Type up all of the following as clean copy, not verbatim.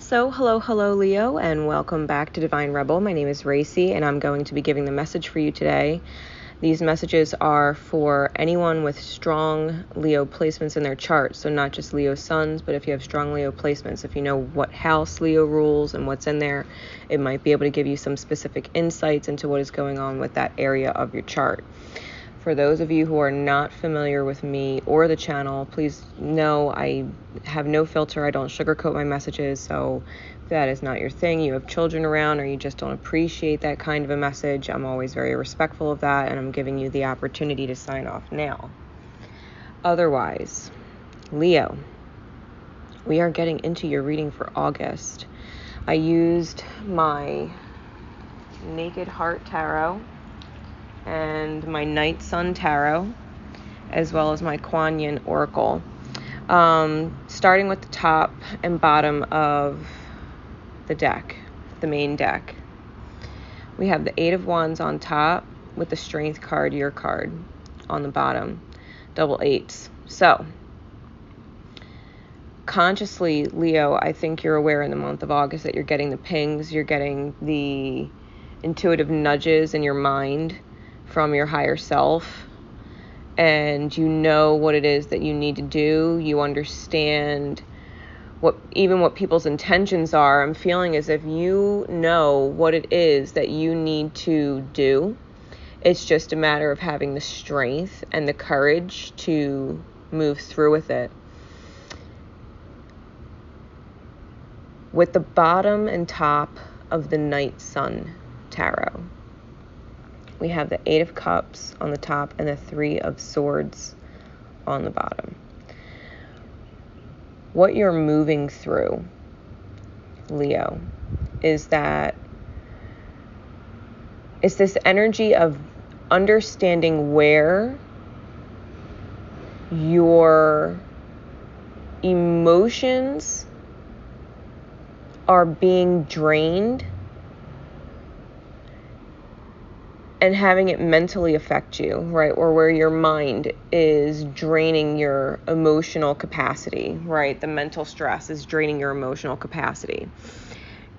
So hello Leo, and welcome back to Divine Rebel. My name is Racey, and I'm going to be giving the message for you today. These messages are for anyone with strong Leo placements in their chart, so not just Leo suns, but if you have strong Leo placements, if you know what house Leo rules and what's in there, it might be able to give you some specific insights into what is going on with that area of your chart. For those of you who are not familiar with me or the channel, please know I have no filter. I don't sugarcoat my messages. So if that is not your thing, you have children around, or you just don't appreciate that kind of a message, I'm always very respectful of that, and I'm giving you the opportunity to sign off now. Otherwise, Leo, we are getting into your reading for August. I used my Naked Heart Tarot and my Night Sun Tarot, as well as my Kuan Yin Oracle. Starting with the top and bottom of the deck, the main deck. We have the Eight of Wands on top with the Strength card, your card, on the bottom. Double eights. So, consciously, Leo, I think you're aware in the month of August that you're getting the pings, you're getting the intuitive nudges in your mind from your higher self, and you know what it is that you need to do. You understand what people's intentions are. I'm feeling as if you know what it is that you need to do. It's just a matter of having the strength and the courage to move through with it. With the bottom and top of the Night Sun Tarot, we have the Eight of Cups on the top and the Three of Swords on the bottom. What you're moving through, Leo, is this energy of understanding where your emotions are being drained and having it mentally affect you, right? Or where your mind is draining your emotional capacity, right? The mental stress is draining your emotional capacity.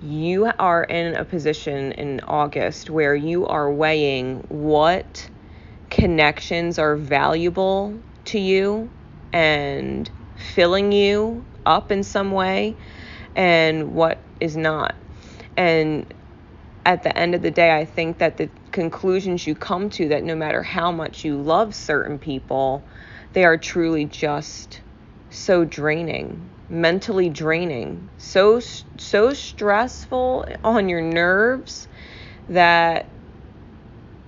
You are in a position in August where you are weighing what connections are valuable to you and filling you up in some way, and what is not. And at the end of the day, I think that the conclusions you come to, that no matter how much you love certain people, they are truly just so draining, mentally draining, so stressful on your nerves that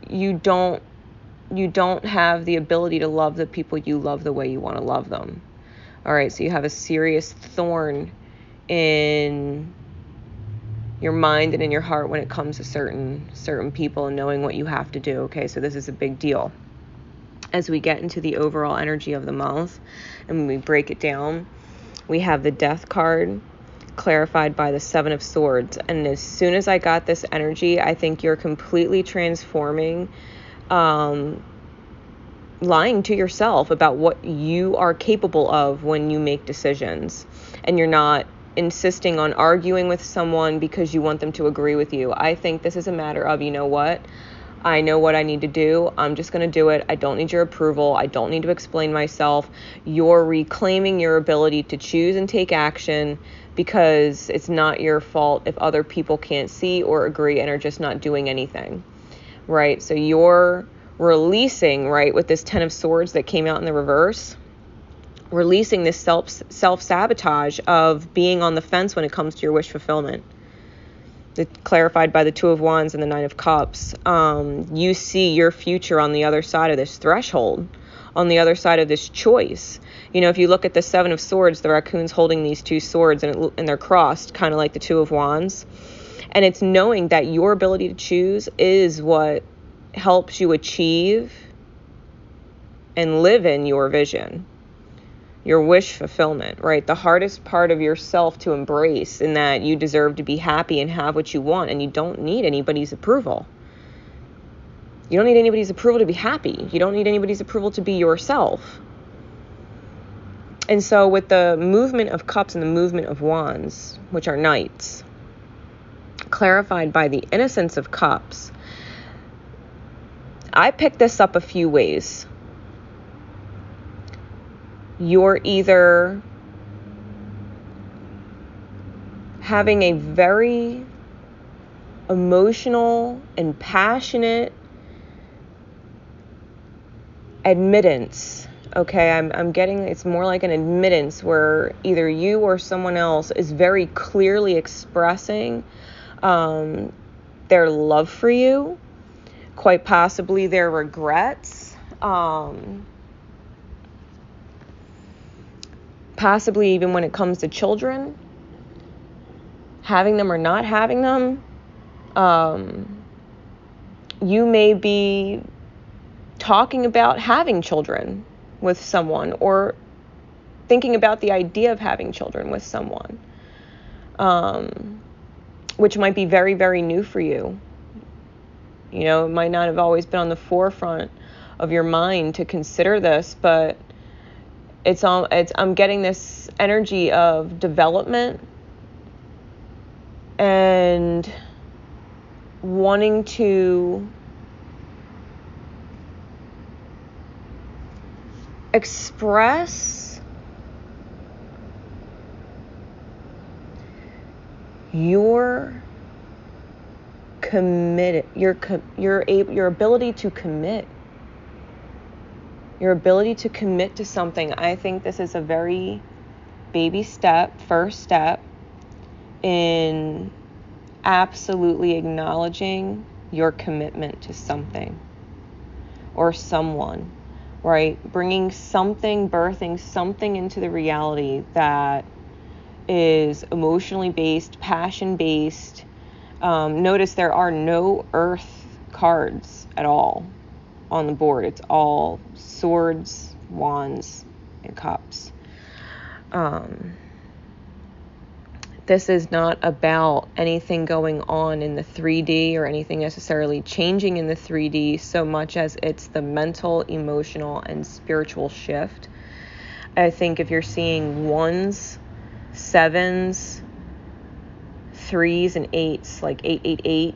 you don't have the ability to love the people you love the way you want to love them. All right, so you have a serious thorn in your mind and in your heart when it comes to certain people and knowing what you have to do. Okay, so this is a big deal. As we get into the overall energy of the month and when we break it down, we have the Death card clarified by the Seven of Swords. And as soon as I got this energy, I think you're completely transforming, lying to yourself about what you are capable of when you make decisions, and you're not insisting on arguing with someone because you want them to agree with you. I think this is a matter of, you know what? I know what I need to do. I'm just going to do it. I don't need your approval. I don't need to explain myself. You're reclaiming your ability to choose and take action, because it's not your fault if other people can't see or agree and are just not doing anything, right? So you're releasing, right, with this Ten of Swords that came out in the reverse, releasing this self-sabotage of being on the fence when it comes to your wish fulfillment. Clarified by the Two of Wands and the Nine of Cups. You see your future on the other side of this threshold, on the other side of this choice. You know, if you look at the Seven of Swords, the raccoon's holding these two swords and they're crossed, kind of like the Two of Wands. And it's knowing that your ability to choose is what helps you achieve and live in your vision, your wish fulfillment, right? The hardest part of yourself to embrace, in that you deserve to be happy and have what you want, and you don't need anybody's approval. You don't need anybody's approval to be happy. You don't need anybody's approval to be yourself. And so with the movement of cups and the movement of wands, which are knights, clarified by the innocence of cups, I picked this up a few ways. You're either having a very emotional and passionate admittance. Okay, I'm getting, it's more like an admittance where either you or someone else is very clearly expressing their love for you, quite possibly their regrets, possibly even when it comes to children, having them or not having them. You may be talking about having children with someone, or thinking about the idea of having children with someone, which might be very, very new for you. You know, it might not have always been on the forefront of your mind to consider this, but I'm getting this energy of development and wanting to express your ability to commit. Your ability to commit to something. I think this is a very baby step, first step in absolutely acknowledging your commitment to something or someone, right? Bringing something, birthing something into the reality that is emotionally based, passion based. Notice there are no earth cards at all on the board. It's all swords, wands, and cups. This is not about anything going on in the 3D or anything necessarily changing in the 3D so much as it's the mental, emotional, and spiritual shift. I think if you're seeing 1s, 7s, 3s, and 8s, like 888,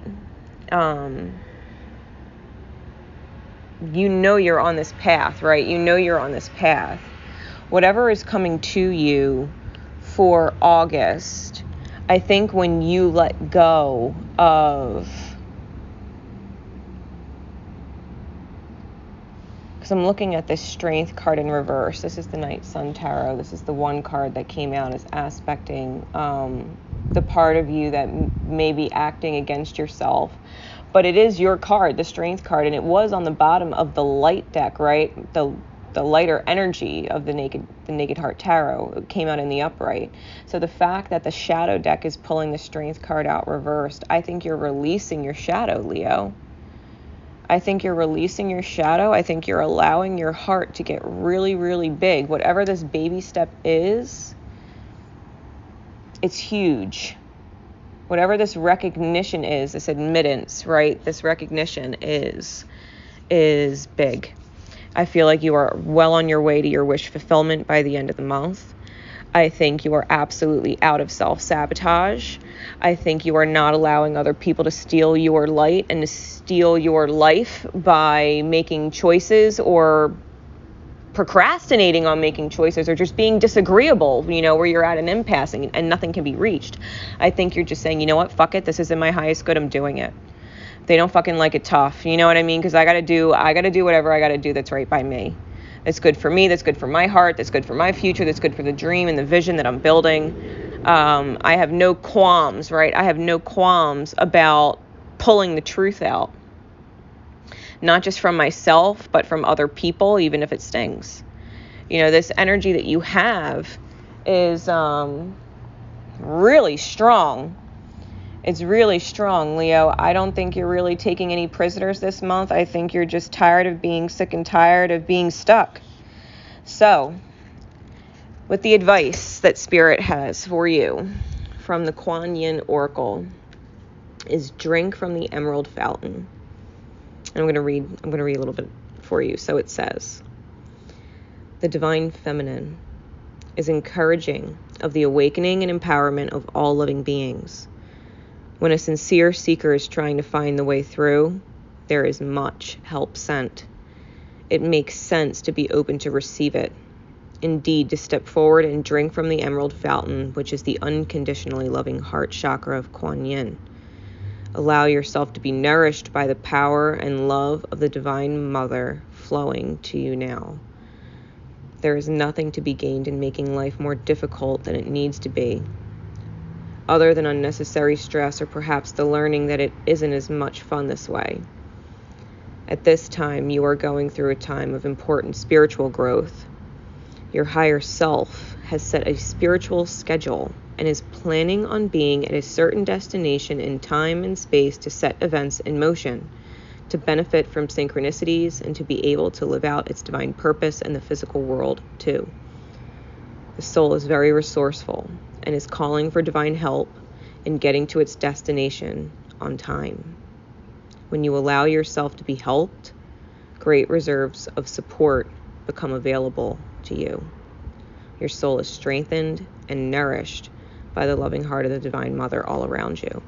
you know you're on this path, right? You know you're on this path. Whatever is coming to you for August, I think when you let go of, because I'm looking at this Strength card in reverse. This is the Night Sun Tarot. This is the one card that came out as aspecting the part of you that may be acting against yourself. But it is your card, the Strength card, and it was on the bottom of the light deck, right? The lighter energy of the Naked Heart Tarot. It came out in the upright. So the fact that the shadow deck is pulling the Strength card out reversed, I think you're releasing your shadow, Leo. I think you're releasing your shadow. I think you're allowing your heart to get really, really big. Whatever this baby step is, it's huge. Whatever this recognition is, this admittance, right? This recognition is big. I feel like you are well on your way to your wish fulfillment by the end of the month. I think you are absolutely out of self-sabotage. I think you are not allowing other people to steal your light and to steal your life by making choices or procrastinating on making choices or just being disagreeable, you know, where you're at an impasse and nothing can be reached. I think you're just saying, you know what, fuck it, this is in my highest good, I'm doing it. They don't fucking like it tough, you know what I mean? Because I gotta do whatever I gotta do that's right by me. That's good for me, that's good for my heart, that's good for my future, that's good for the dream and the vision that I'm building. I have no qualms, right? I have no qualms about pulling the truth out. Not just from myself, but from other people, even if it stings. You know, this energy that you have is really strong. It's really strong, Leo. I don't think you're really taking any prisoners this month. I think you're just tired of being sick and tired of being stuck. So, with the advice that Spirit has for you from the Kuan Yin Oracle is drink from the Emerald Fountain. And I'm going to read a little bit for you. So it says, the Divine Feminine, is encouraging of the awakening and empowerment of all living beings. When a sincere seeker is trying to find the way through, there is much help sent. It makes sense to be open to receive it. Indeed, to step forward and drink from the emerald fountain, which is the unconditionally loving heart chakra of Kuan Yin. Allow yourself to be nourished by the power and love of the Divine Mother flowing to you now. There is nothing to be gained in making life more difficult than it needs to be, other than unnecessary stress or perhaps the learning that it isn't as much fun this way. At this time, you are going through a time of important spiritual growth. Your higher self has set a spiritual schedule and is planning on being at a certain destination in time and space to set events in motion, to benefit from synchronicities, and to be able to live out its divine purpose in the physical world too. The soul is very resourceful and is calling for divine help in getting to its destination on time. When you allow yourself to be helped, great reserves of support become available to you. Your soul is strengthened and nourished by the loving heart of the Divine Mother all around you.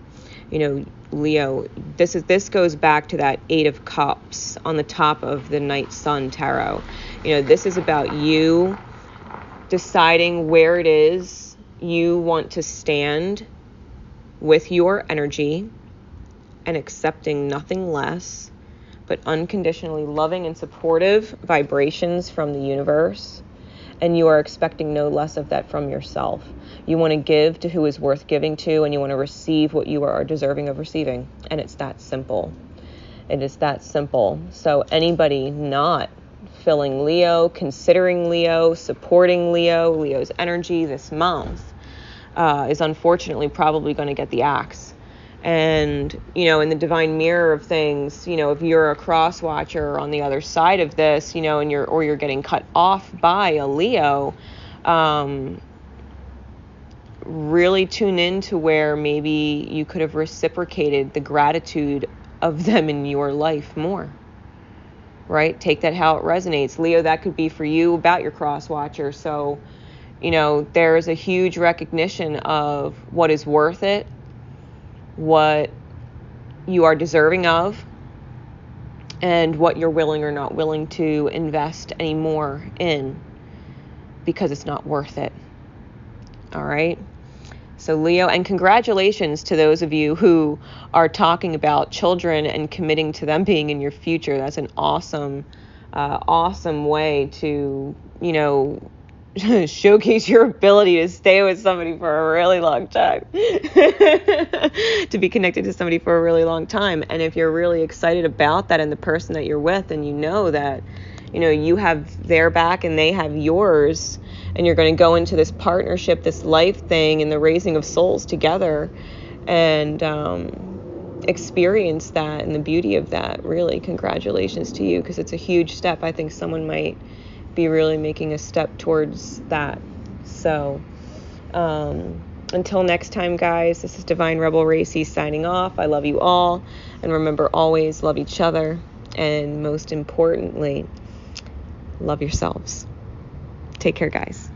You know, Leo, this goes back to that 8 of Cups on the top of the Night Sun Tarot. You know, this is about you deciding where it is you want to stand with your energy and accepting nothing less but unconditionally loving and supportive vibrations from the universe. And you are expecting no less of that from yourself. You want to give to who is worth giving to, and you want to receive what you are deserving of receiving. And it's that simple. It is that simple. So anybody not feeling Leo, considering Leo, supporting Leo's energy this month, is unfortunately probably going to get the axe. And, you know, in the divine mirror of things, you know, if you're a cross watcher on the other side of this, you know, and you're getting cut off by a Leo, really tune in to where maybe you could have reciprocated the gratitude of them in your life more, right? Take that how it resonates. Leo, that could be for you about your cross watcher. So, you know, there's a huge recognition of what is worth it, what you are deserving of, and what you're willing or not willing to invest any more in, because it's not worth it. All right. So Leo, and congratulations to those of you who are talking about children and committing to them being in your future. That's an awesome way to, you know, showcase your ability to stay with somebody for a really long time, to be connected to somebody for a really long time. And if you're really excited about that and the person that you're with, and you know that, you know, you have their back and they have yours, and you're going to go into this partnership, this life thing, and the raising of souls together, and experience that and the beauty of that, really, congratulations to you, because it's a huge step. I think someone might be really making a step towards that. So until next time, guys, this is Divine Rebel Racey signing off. I love you all, and remember, always love each other, and most importantly, love yourselves. Take care, guys.